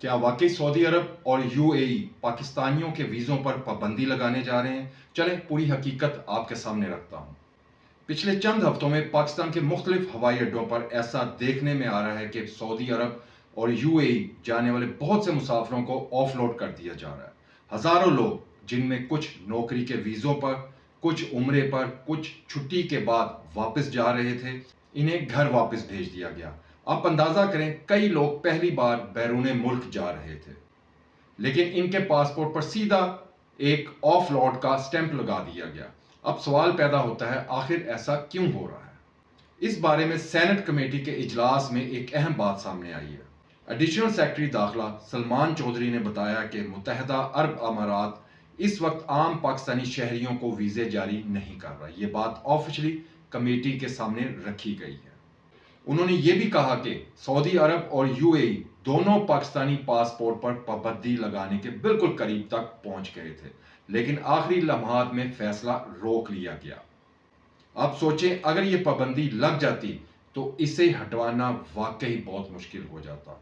کیا واقعی سعودی عرب اور UAE پاکستانیوں کے ویزوں پر پابندی لگانے جا رہے ہیں؟ چلیں پوری حقیقت آپ کے سامنے رکھتا ہوں۔ پچھلے چند ہفتوں میں پاکستان کے مختلف ہوائی اڈوں پر ایسا دیکھنے میں آ رہا ہے کہ سعودی عرب اور UAE جانے والے بہت سے مسافروں کو آف لوڈ کر دیا جا رہا ہے۔ ہزاروں لوگ، جن میں کچھ نوکری کے ویزوں پر، کچھ عمرے پر، کچھ چھٹی کے بعد واپس جا رہے تھے، انہیں گھر واپس بھیج دیا گیا۔ آپ اندازہ کریں، کئی لوگ پہلی بار بیرون ملک جا رہے تھے، لیکن ان کے پاسپورٹ پر سیدھا ایک آف لوڈ کا سٹیمپ لگا دیا گیا۔ اب سوال پیدا ہوتا ہے، آخر ایسا کیوں ہو رہا ہے؟ اس بارے میں سینٹ کمیٹی کے اجلاس میں ایک اہم بات سامنے آئی ہے۔ ایڈیشنل سیکرٹری داخلہ سلمان چودھری نے بتایا کہ متحدہ عرب امارات اس وقت عام پاکستانی شہریوں کو ویزے جاری نہیں کر رہا۔ یہ بات آفیشلی کمیٹی کے سامنے رکھی گئی ہے۔ انہوں نے یہ بھی کہا کہ سعودی عرب اور UAE دونوں پاکستانی پاسپورٹ پر پابندی لگانے کے بالکل قریب تک پہنچ گئے تھے، لیکن آخری لمحات میں فیصلہ روک لیا گیا۔ اب سوچیں، اگر یہ پابندی لگ جاتی تو اسے ہٹوانا واقعی بہت مشکل ہو جاتا۔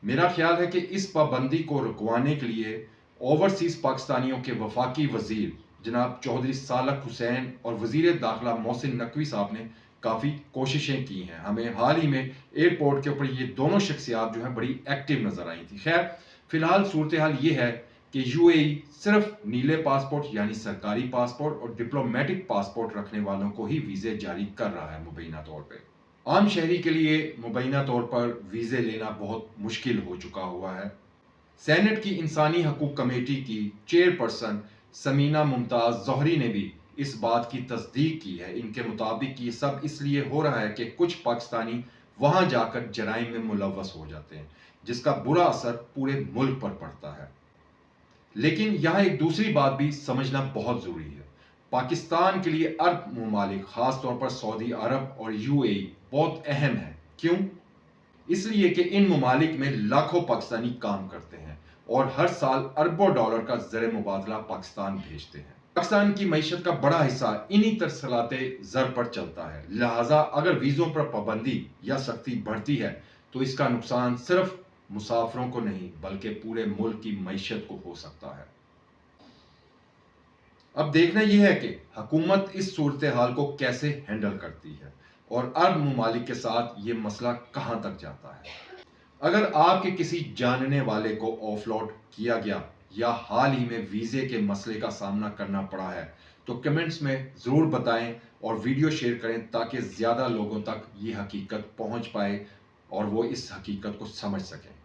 میرا خیال ہے کہ اس پابندی کو رکوانے کے لیے اوورسیز پاکستانیوں کے وفاقی وزیر جناب چودھری صالح حسین اور وزیر داخلہ محسن نقوی صاحب نے کافی کوششیں کی ہیں۔ ہمیں حال ہی میں ایئرپورٹ کے اوپر یہ دونوں شخصیات جو ہیں بڑی ایکٹیو نظر آئی تھی۔ خیر، فی الحال صورتحال یہ ہے کہ UAE صرف نیلے پاسپورٹ یعنی سرکاری پاسپورٹ اور ڈپلومیٹک پاسپورٹ رکھنے والوں کو ہی ویزے جاری کر رہا ہے مبینہ طور پہ۔ عام شہری کے لیے مبینہ طور پر ویزے لینا بہت مشکل ہو چکا ہوا ہے۔ سینٹ کی انسانی حقوق کمیٹی کی چیئرپرسن سمینہ ممتاز زہری نے بھی اس بات کی تصدیق کی ہے۔ ان کے مطابق یہ سب اس لیے ہو رہا ہے کہ کچھ پاکستانی وہاں جا کر جرائم میں ملوث ہو جاتے ہیں، جس کا برا اثر پورے ملک پر پڑتا ہے۔ لیکن یہاں ایک دوسری بات بھی سمجھنا بہت ضروری ہے۔ پاکستان کے لیے عرب ممالک، خاص طور پر سعودی عرب اور UAE بہت اہم ہے۔ کیوں؟ اس لیے کہ ان ممالک میں لاکھوں پاکستانی کام کرتے ہیں اور ہر سال اربوں ڈالر کا زر مبادلہ پاکستان بھیجتے ہیں۔ پاکستان کی معیشت کا بڑا حصہ انہی ترسیلات زر پر چلتا ہے، لہٰذا اگر ویزوں پر پابندی یا سختی بڑھتی ہے تو اس کا نقصان صرف مسافروں کو نہیں بلکہ پورے ملک کی معیشت کو ہو سکتا ہے۔ اب دیکھنا یہ ہے کہ حکومت اس صورتحال کو کیسے ہینڈل کرتی ہے اور عرب ممالک کے ساتھ یہ مسئلہ کہاں تک جاتا ہے۔ اگر آپ کے کسی جاننے والے کو آف لوڈ کیا گیا یا حال ہی میں ویزے کے مسئلے کا سامنا کرنا پڑا ہے تو کمنٹس میں ضرور بتائیں اور ویڈیو شیئر کریں تاکہ زیادہ لوگوں تک یہ حقیقت پہنچ پائے اور وہ اس حقیقت کو سمجھ سکیں۔